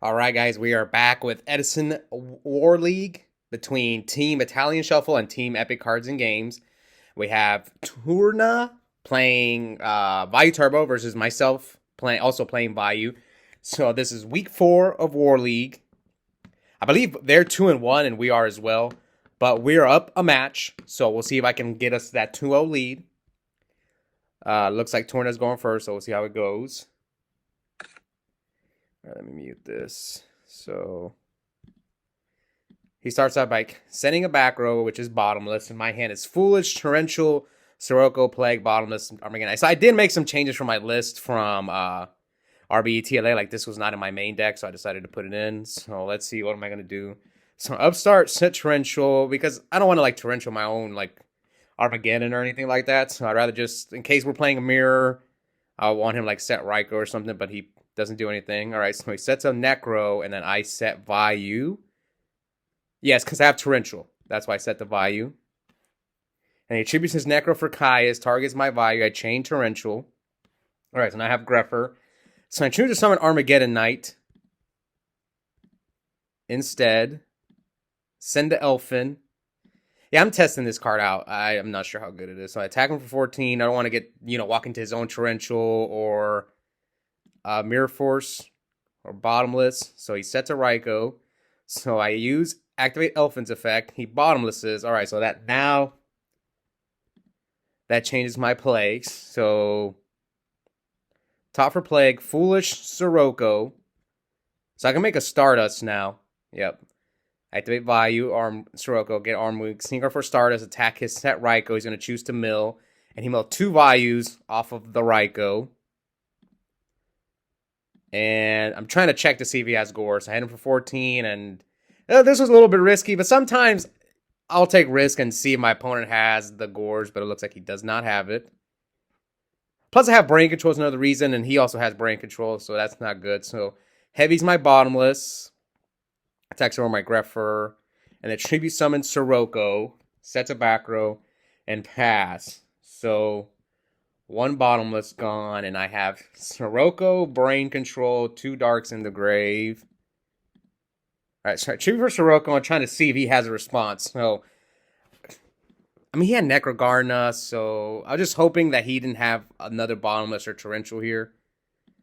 All right, guys, we are back with Edison War League between Team Italian Shuffle and Team Epic Cards and Games. We have Turna playing Vayu Turbo versus myself playing Vayu. So this is week 4 of War League. I believe they're 2-1 and we are as well, but we're up a match. So we'll see if I can get us that 2-0 lead. Looks like Turna's going first, so we'll see how it goes. All right, let me mute this. So he starts out by sending a back row, which is bottomless, and my hand is Foolish, Torrential, Sirocco, Plague, Bottomless, Armageddon. So I did make some changes from my list from RBETLA. Like, this was not in my main deck, so I decided to put it in. So let's see, what am I going to do? So Upstart, set Torrential, because I don't want to, like, Torrential my own, like, Armageddon or anything like that. So I'd rather just, in case we're playing a mirror, I want him, like, set Ryko or something, but he doesn't do anything. All right, so he sets a Necro, and then I set Vayu. Yes, because I have Torrential. That's why I set the Vayu. And he attributes his Necro for Caius, targets my Vayu. I chain Torrential. All right, so now I have Greffer. So I choose to summon Armageddon Knight. Instead, send the Elfin. Yeah, I'm testing this card out. I'm not sure how good it is. So I attack him for 14. I don't want to get, walk into his own Torrential or Mirror Force or Bottomless. So he sets a Ryko. So I use Activate Elfin's effect. He bottomlesses. All right, so that changes my plagues. So top for Plague, Foolish, Sirocco. So I can make a Stardust now. Yep. Activate Vayu, Arm Sirocco, get Arm Weak. Sneaker for Stardust, attack his set Ryko. He's going to choose to mill. And he milled 2 Vayus off of the Ryko. And I'm trying to check to see if he has Gore. So I hit him for 14, and this was a little bit risky, but sometimes I'll take risk and see if my opponent has the Gores, but it looks like he does not have it. Plus, I have Brain Control is another reason, and he also has Brain Control, so that's not good. So Heavy's my Bottomless. Attacks over my Greffer. And then Tribute Summon Sirocco. Sets a back row. And pass. So 1 Bottomless gone, and I have Sirocco, Brain Control, 2 Darks in the grave. Alright, so I tribute for Sirocco. I'm trying to see if he has a response. So, I mean, he had Necrogarna, so I was just hoping that he didn't have another Bottomless or Torrential here.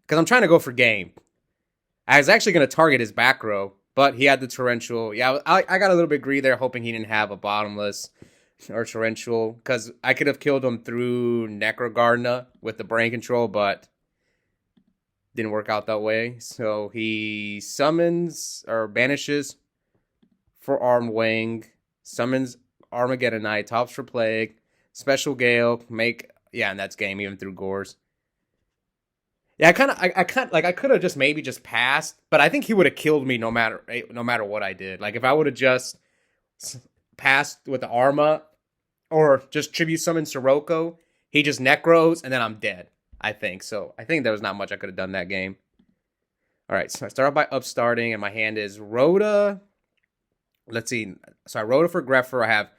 Because I'm trying to go for game. I was actually going to target his back row, but he had the Torrential. Yeah, I got a little bit greedy there, hoping he didn't have a Bottomless or Torrential, because I could have killed him through Necrogarna with the Brain Control, but didn't work out that way. So he summons or banishes for Arm Wing, summons Armageddon Knight, tops for Plague, Special Gale, and that's game even through Gores. Yeah, I could have just maybe just passed, but I think he would have killed me no matter what I did. Like, if I would have just passed with the Arma or just tribute summon Sirocco, he just Necros, and then I'm dead. I think so. I think there was not much I could have done that game. All right, so I start off by upstarting, and my hand is Rhoda. Let's see. So I Rhoda for Greffer. I have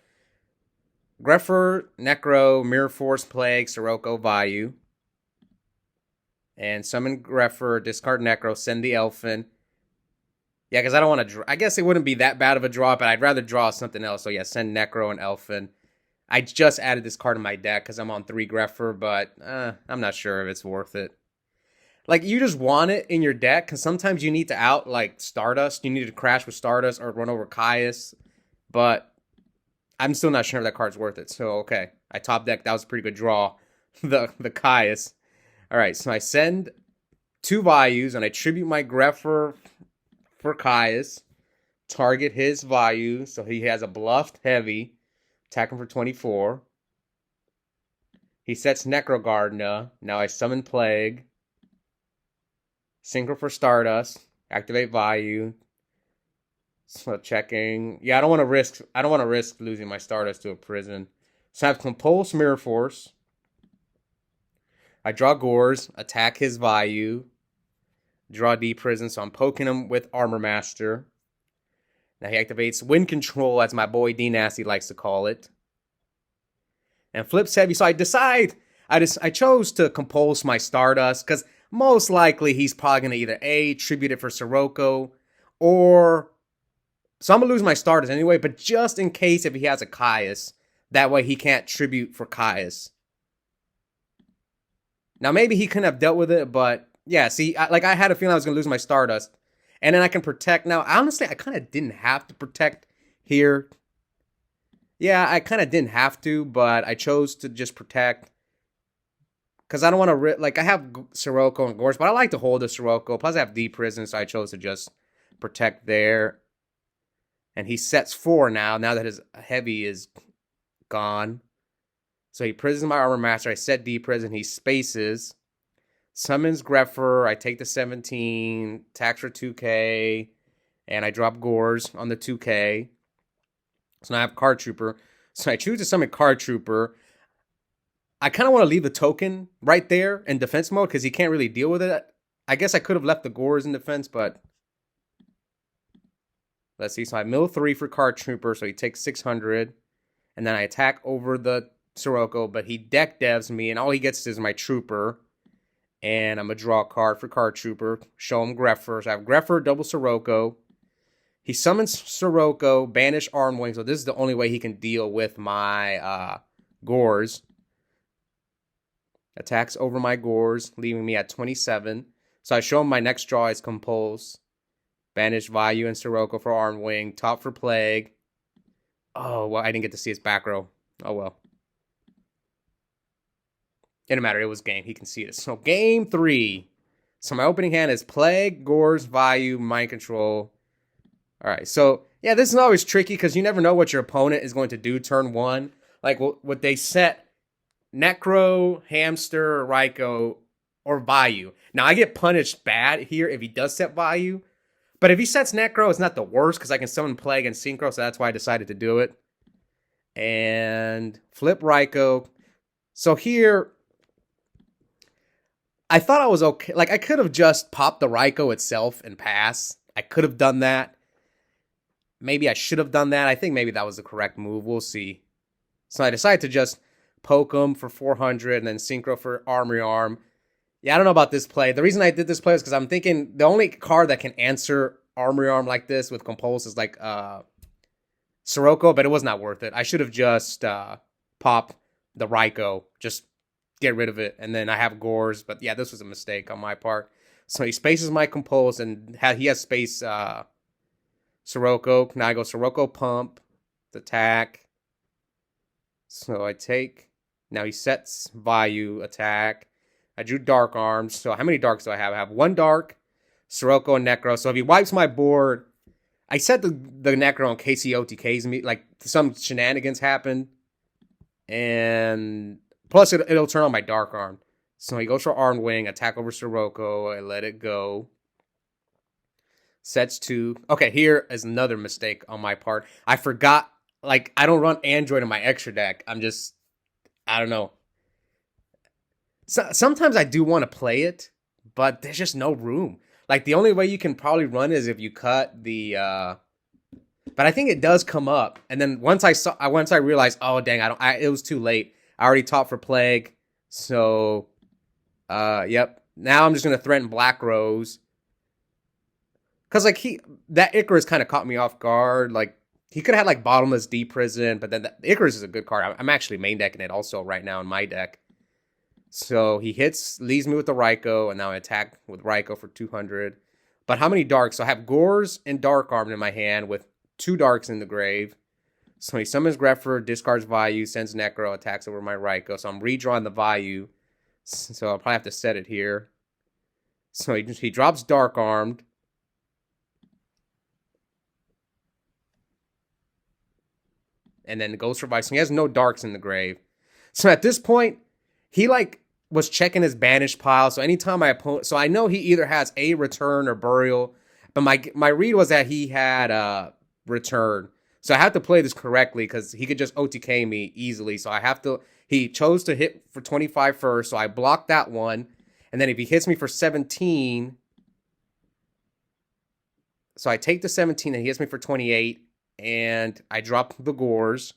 Greffer, Necro, Mirror Force, Plague, Sirocco, Vayu. And summon Greffer, discard Necro, send the Elfin. Yeah, because I don't want to draw. I guess it wouldn't be that bad of a draw, but I'd rather draw something else. So yeah, send Necro and Elfin. I just added this card to my deck because I'm on 3 Greffer, but I'm not sure if it's worth it. Like, you just want it in your deck because sometimes you need to out, like, Stardust. You need to crash with Stardust or run over Caius. But I'm still not sure if that card's worth it. So, okay. I top deck. That was a pretty good draw. the Caius. All right, so I send 2 Vayus, and I tribute my Greffer for Caius. Target his Vayu, so he has a bluffed Heavy. Attack him for 24. He sets Necrogarna. Now I summon Plague. Synchro for Stardust. Activate Vayu. So checking. Yeah, I don't want to risk losing my Stardust to a prison. So I have Compulse Mirror Force. I draw Gores, attack his Vayu, draw D Prison, so I'm poking him with Armor Master. Now he activates Wind Control, as my boy D Nasty likes to call it. And flips Heavy, so I chose to compulse my Stardust, because most likely he's probably going to either A, tribute it for Sirocco, or... So I'm going to lose my starters anyway, but just in case if he has a Caius, that way he can't tribute for Caius. Now, maybe he couldn't have dealt with it, but yeah, see, I had a feeling I was going to lose my Stardust. And then I can protect. Now, honestly, I kind of didn't have to protect here. Yeah, I kind of didn't have to, but I chose to just protect. Because I don't want to, like, I have Sirocco and Gorse, but I like to hold the Sirocco. Plus, I have D Prison, so I chose to just protect there. And he sets 4 now that his heavy is gone. So he prisons my Armor Master. I set D Prison. He spaces. Summons Grepher. I take the 17. Tax for 2k. And I drop Gores on the 2k. So now I have Card Trooper. So I choose to summon Card Trooper. I kind of want to leave the token right there in defense mode because he can't really deal with it. I guess I could have left the Gores in defense, but... Let's see. So I mill 3 for Card Trooper, so he takes 600. And then I attack over the Sirocco, but he deck devs me, and all he gets is my Trooper. And I'm going to draw a card for Card Trooper. Show him Grepher. So I have Grepher, double Sirocco. He summons Sirocco, banish Arm Wing. So this is the only way he can deal with my Gores. Attacks over my Gores, leaving me at 27. So I show him my next draw is Compulse. Banish Vayu and Sirocco for Arm Wing. Top for Plague. Oh, well, I didn't get to see his back row. Oh, well. It didn't matter. It was game. He can see it. So, game 3. So, my opening hand is Plague, Gores, Vayu, Mind Control. All right. So, yeah, this is always tricky because you never know what your opponent is going to do turn 1. Like, what they set Necro, Hamster, Raikou, or Vayu. Now, I get punished bad here if he does set Vayu. But if he sets Necro, it's not the worst because I can summon Plague and Synchro, so that's why I decided to do it. And flip Raikou. So here, I thought I was okay. Like, I could have just popped the Raikou itself and pass. I could have done that. Maybe I should have done that. I think maybe that was the correct move. We'll see. So I decided to just poke him for 400 and then Synchro for Armory Arm. Yeah, I don't know about this play. The reason I did this play is because I'm thinking the only card that can answer Armory Arm like this with Compulse is like Sirocco, but it was not worth it. I should have just popped the Raikou, just get rid of it, and then I have Gores. But yeah, this was a mistake on my part. So he spaces my Compulse, and he has space Sirocco. Now I go Sirocco Pump, attack. So I take. Now he sets Vayu, attack. I drew Dark Arms. So how many Darks do I have? I have 1 Dark, Sirocco, and Necro. So if he wipes my board, I set the Necro in case he OTKs me. Like, some shenanigans happen. And plus, it'll turn on my Dark Arm. So he goes for Arm Wing, attack over Sirocco. I let it go. Sets 2. Okay, here is another mistake on my part. I forgot, like, I don't run Android in my extra deck. I don't know. So, sometimes I do want to play it, but there's just no room. Like, the only way you can probably run is if you cut the... But I think it does come up. And then once I realized, oh, dang, it was too late. I already taught for Plague. So, yep. Now I'm just going to threaten Black Rose. Because, like, that Icarus kind of caught me off guard. Like, he could have had, like, Bottomless D Prison, but then the Icarus is a good card. I'm actually main decking it also right now in my deck. So he leaves me with the Raikou, and now I attack with Raikou for 200. But how many Darks? So I have Gores and Dark Arm in my hand with 2 Darks in the grave. So he summons Grepher, discards Vayu, sends Necro, attacks over my Raikou. So I'm redrawing the Vayu. So I'll probably have to set it here. So he drops Dark Armed. And then goes for Vayu. So he has no Darks in the grave. So at this point, he was checking his banish pile. So anytime my opponent, so I know he either has a return or burial, but my read was that he had return. So I have to play this correctly because he could just OTK me easily. So he chose to hit for 25 first. So I blocked that one. And then if he hits me for 17, so I take the 17 and he hits me for 28 and I drop the Gores.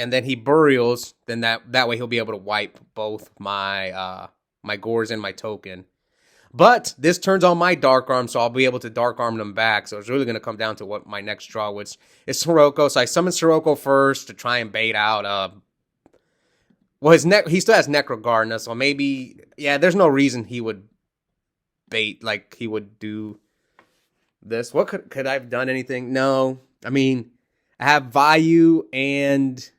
and then he burials, then that way he'll be able to wipe both my my Gores and my token. But this turns on my Dark Arm, so I'll be able to Dark Arm them back. So it's really going to come down to what my next draw, which is Sirocco. So I summon Sirocco first to try and bait out. Well, he still has Necrogarna, so maybe, yeah, there's no reason he would bait like he would do this. What could I have done anything? No. I mean, I have Vayu, and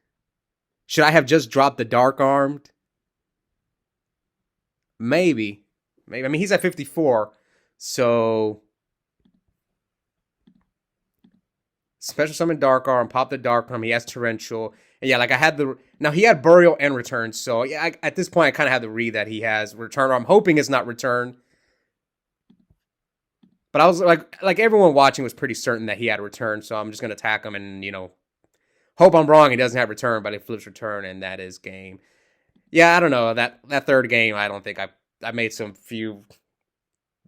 should I have just dropped the Dark Armed? Maybe. I mean, he's at 54, so special summon Dark Arm, pop the Dark Arm. He has Torrential, and yeah, like I had now he had Burial and Return, so yeah, at this point I kind of have to read that he has Return. Or I'm hoping it's not Return, but I was like everyone watching was pretty certain that he had Return, so I'm just gonna attack him and hope I'm wrong. He doesn't have Return, but it flips Return, and that is game. Yeah, I don't know that third game. I don't think I made some few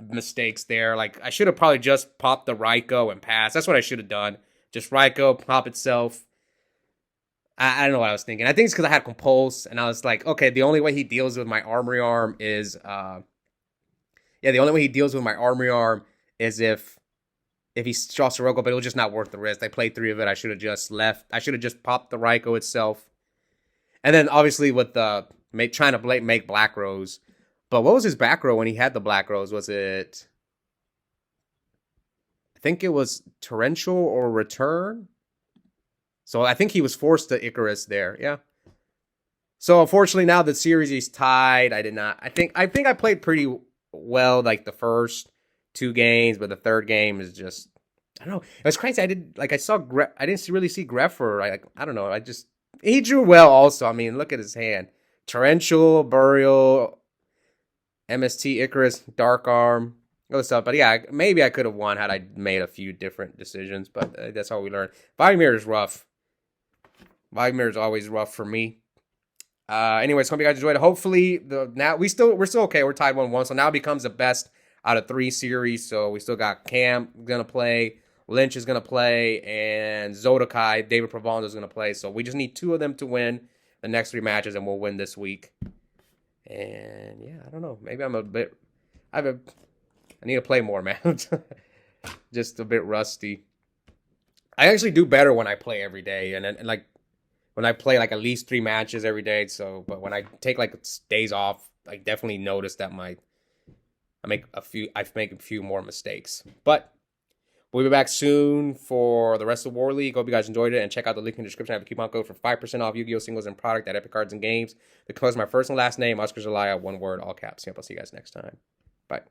mistakes there. Like, I should have probably just popped the Raikou and pass. That's what I should have done. Just Raikou, pop itself. I don't know what I was thinking. I think it's because I had Compulse, and I was like, okay, the only way he deals with my Armory Arm is, the only way he deals with my Armory Arm is if he draws Sirocco, but it was just not worth the risk. I played 3 of it. I should have just left. I should have just popped the Raikou itself. And then, obviously, with trying to make Black Rose. But what was his back row when he had the Black Rose? Was it... I think it was Torrential or Return? So I think he was forced to Icarus there, yeah. So unfortunately now the series is tied. I think I played pretty well like the first 2 games, but the third game is just... I don't know. It was crazy. I didn't really see Greffer. I don't know. He drew well also. I mean, look at his hand. Torrential, Burial... MST, Icarus, Dark Arm, all this stuff. But yeah, maybe I could have won had I made a few different decisions. But that's how we learn. Vayu is rough. Vayu is always rough for me. Anyways, hope you guys enjoyed it. Hopefully, we're still okay. We're tied 1-1. So now it becomes the best out of 3 series. So we still got Cam gonna play, Lynch is gonna play, and Zodokai, David Provence is gonna play. So we just need 2 of them to win the next 3 matches, and we'll win this week. And yeah, I don't know. Maybe I'm I need to play more, man. Just a bit rusty. I actually do better when I play every day, and like when I play like at least 3 matches every day. So, but when I take like days off, I definitely notice that I make a few more mistakes. But we'll be back soon for the rest of War League. Hope you guys enjoyed it, and check out the link in the description. I have a coupon code for 5% off Yu-Gi-Oh! Singles and product at Epic Cards and Games. The code is my first and last name, Oscar Zelaya, 1 word, all caps. Yep, I'll see you guys next time. Bye.